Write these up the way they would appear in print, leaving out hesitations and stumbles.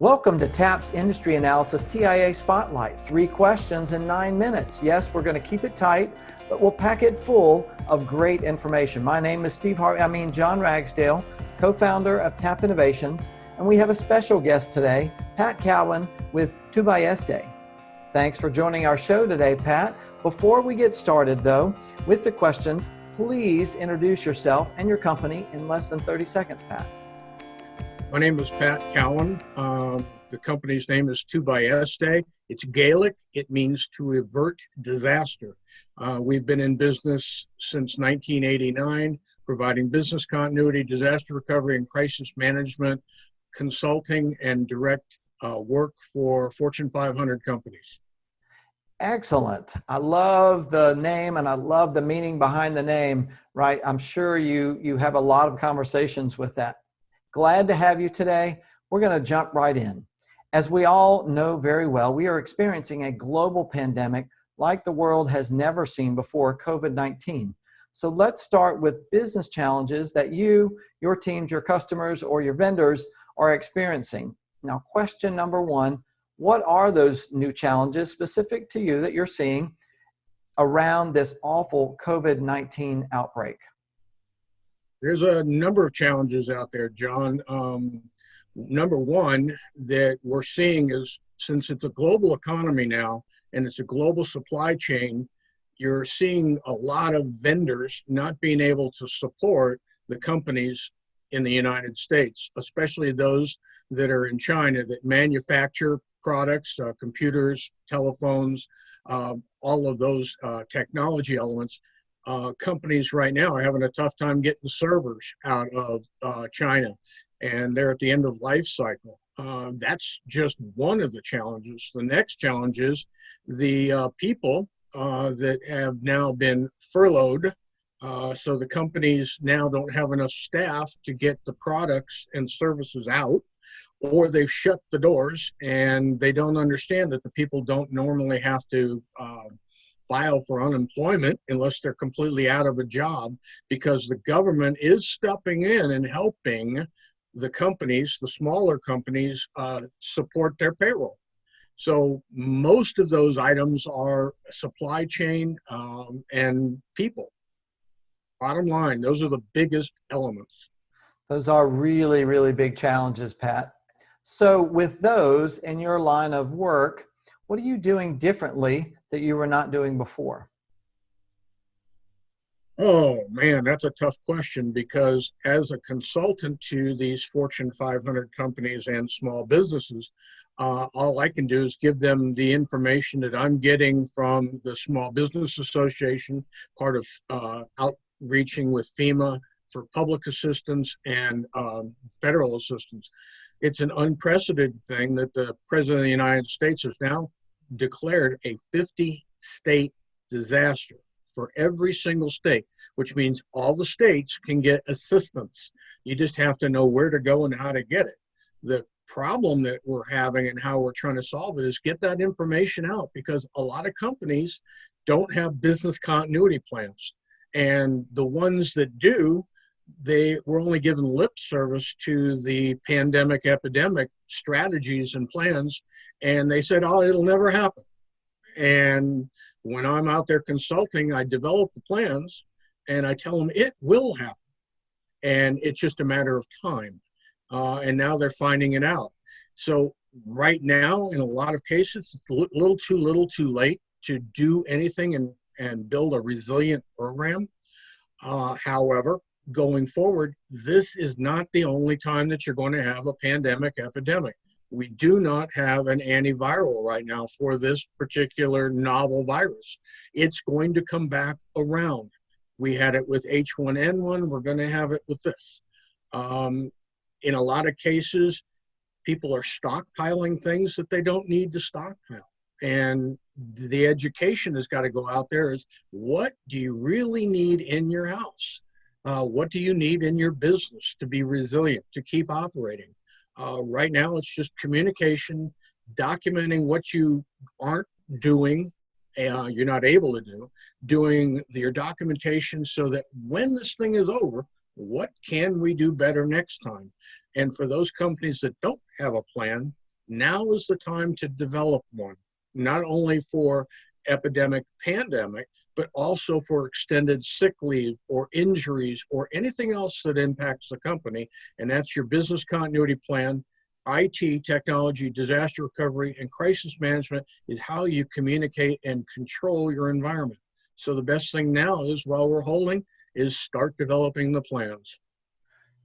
Welcome to TAP's Industry Analysis TIA Spotlight. 3 questions in 9 minutes. Yes, we're going to keep it tight, but we'll pack it full of great information. My name is John Ragsdale, co-founder of TAP Innovations, and we have a special guest today, Pat Cowan with Tubaiste. Thanks for joining our show today, Pat. Before we get started, though, with the questions, please introduce yourself and your company in less than 30 seconds, Pat. My name is Pat Cowan. The company's name is Tubaiste. It's Gaelic. It means to avert disaster. We've been in business since 1989, providing business continuity, disaster recovery, and crisis management, consulting, and direct work for Fortune 500 companies. Excellent. I love the name and I love the meaning behind the name, right? I'm sure you have a lot of conversations with that. Glad to have you today. We're going to jump right in. As we all know very well, we are experiencing a global pandemic like the world has never seen before, COVID-19. So let's start with business challenges that you, your teams, your customers, or your vendors are experiencing. Now, question number 1, what are those new challenges specific to you that you're seeing around this awful COVID-19 outbreak? There's a number of challenges out there, John. Number one that we're seeing is, since it's a global economy now and it's a global supply chain, you're seeing a lot of vendors not being able to support the companies in the United States, especially those that are in China that manufacture products, computers, telephones, all of those technology elements. Companies right now are having a tough time getting servers out of China, and they're at the end of life cycle. That's just one of the challenges. The next challenge is the people that have now been furloughed. So the companies now don't have enough staff to get the products and services out, or they've shut the doors and they don't understand that the people don't normally have to file for unemployment unless they're completely out of a job, because the government is stepping in and helping the companies, the smaller companies, support their payroll. So most of those items are supply chain and people. Bottom line, those are the biggest elements. Those are really, really big challenges, Pat. So with those in your line of work, what are you doing differently that you were not doing before? Oh man, that's a tough question, because as a consultant to these Fortune 500 companies and small businesses, all I can do is give them the information that I'm getting from the Small Business Association, part of outreaching with FEMA for public assistance and federal assistance. It's an unprecedented thing that the President of the United States has now declared a 50-state disaster for every single state, which means all the states can get assistance. You just have to know where to go and how to get it. The problem that we're having and how we're trying to solve it is get that information out, because a lot of companies don't have business continuity plans. And the ones that do, they were only given lip service to the pandemic epidemic strategies and plans, and they said, oh, it'll never happen. And when I'm out there consulting, I develop the plans and I tell them it will happen, and it's just a matter of time. And now they're finding it out. So right now, in a lot of cases, it's a little too late to do anything and build a resilient program. However, going forward, this is not the only time that you're going to have a pandemic epidemic. We do not have an antiviral right now for this particular novel virus. It's going to come back around. We had it with H1N1. We're going to have it with this. In a lot of cases, people are stockpiling things that they don't need to stockpile. And the education has got to go out there is, what do you really need in your house? What do you need in your business to be resilient, to keep operating? Right now, it's just communication, documenting what you aren't doing, you're not able to do, doing your documentation so that when this thing is over, what can we do better next time? And for those companies that don't have a plan, Now is the time to develop one, not only for epidemic, pandemic, but also for extended sick leave or injuries or anything else that impacts the company. And that's your business continuity plan. IT, technology, disaster recovery, and crisis management is how you communicate and control your environment. So the best thing now is, while we're holding, is start developing the plans.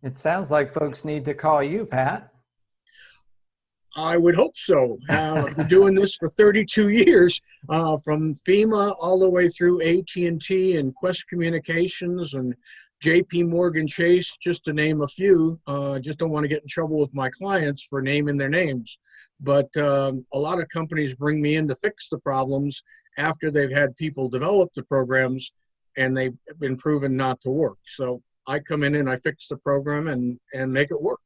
It sounds like folks need to call you, Pat. I would hope so. I've been doing this for 32 years, from FEMA all the way through AT&T and Quest Communications and JP Morgan Chase, just to name a few. Just don't want to get in trouble with my clients for naming their names. But a lot of companies bring me in to fix the problems after they've had people develop the programs and they've been proven not to work. So I come in and I fix the program and make it work.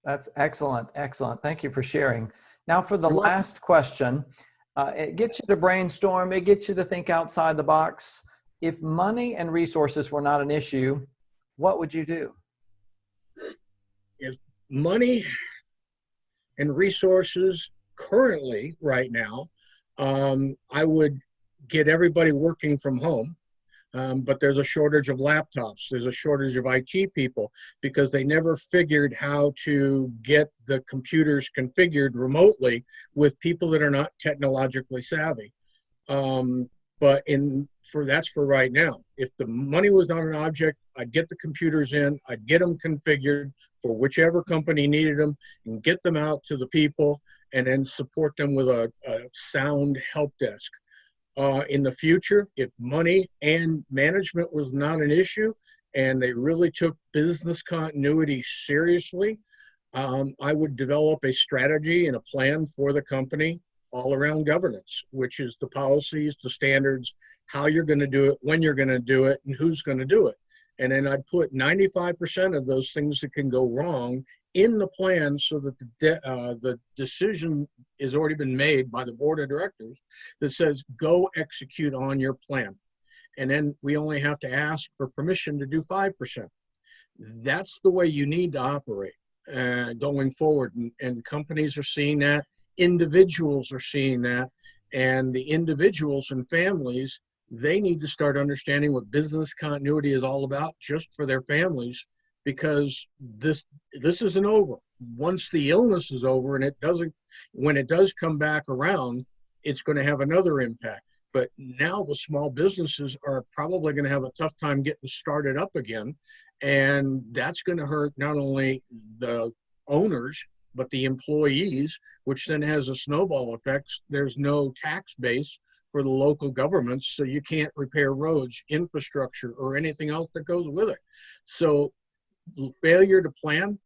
That's excellent. Excellent. Thank you for sharing. Now for the last question, it gets you to brainstorm. It gets you to think outside the box. If money and resources were not an issue, what would you do? If money and resources currently, right now, I would get everybody working from home. But there's a shortage of laptops. There's a shortage of IT people because they never figured how to get the computers configured remotely with people that are not technologically savvy. But that's for right now. If the money was not an object, I'd get the computers in, I'd get them configured for whichever company needed them and get them out to the people and then support them with a sound help desk. In the future, if money and management was not an issue and they really took business continuity seriously, I would develop a strategy and a plan for the company all around governance, which is the policies, the standards, how you're going to do it, when you're going to do it, and who's going to do it. And then I'd put 95% of those things that can go wrong in the plan so that the decision has already been made by the board of directors that says, go execute on your plan. And then we only have to ask for permission to do 5%. That's the way you need to operate going forward. And companies are seeing that. Individuals are seeing that. And the individuals and families, they need to start understanding what business continuity is all about just for their families, because this isn't over. Once the illness is over, and when it does come back around, it's going to have another impact. But now the small businesses are probably going to have a tough time getting started up again. And that's going to hurt not only the owners, but the employees, which then has a snowball effect. There's no tax base for the local governments, so you can't repair roads, infrastructure, or anything else that goes with it. So failure to plan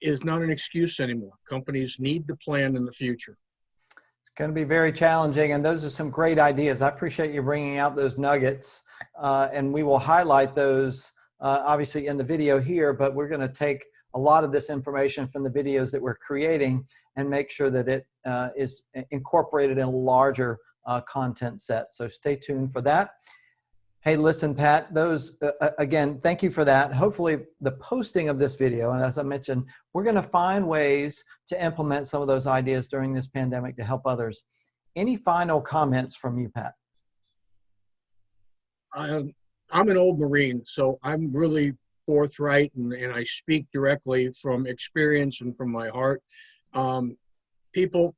is not an excuse anymore. Companies need to plan in the future. It's going to be very challenging, and those are some great ideas. I appreciate you bringing out those nuggets, and we will highlight those obviously in the video here, but we're going to take a lot of this information from the videos that we're creating and make sure that it is incorporated in a larger content set. So stay tuned for that. Hey, listen, Pat, those, again, thank you for that. Hopefully the posting of this video, and as I mentioned, we're going to find ways to implement some of those ideas during this pandemic to help others. Any final comments from you, Pat? I'm an old Marine, so I'm really forthright and I speak directly from experience and from my heart. People,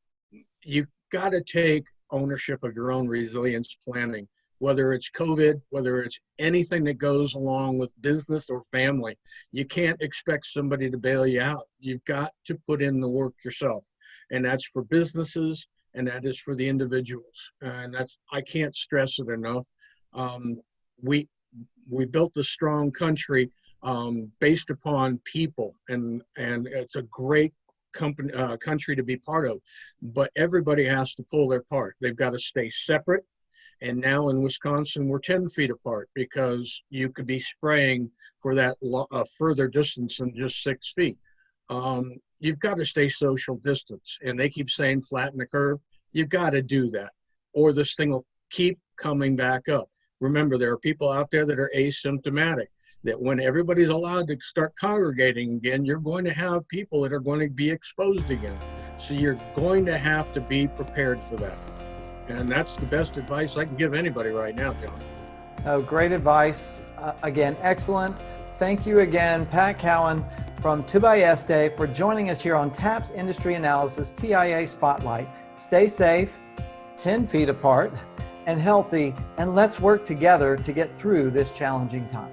you got to take ownership of your own resilience planning, whether it's COVID, whether it's anything that goes along with business or family. You can't expect somebody to bail you out. You've got to put in the work yourself. And that's for businesses and that is for the individuals. And I can't stress it enough. We built a strong country based upon people, and it's a great country to be part of, but everybody has to pull their part. They've got to stay separate. And now in Wisconsin, we're 10 feet apart because you could be spraying for that further distance than just 6 feet. You've got to stay social distance, and they keep saying flatten the curve. You've got to do that, or this thing will keep coming back up. Remember, there are people out there that are asymptomatic, that when everybody's allowed to start congregating again, you're going to have people that are going to be exposed again. So you're going to have to be prepared for that. And that's the best advice I can give anybody right now, John. Oh, great advice. Again, excellent. Thank you again, Pat Cowan from Tubaiste, for joining us here on TAPS Industry Analysis TIA Spotlight. Stay safe, 10 feet apart, and healthy, and let's work together to get through this challenging time.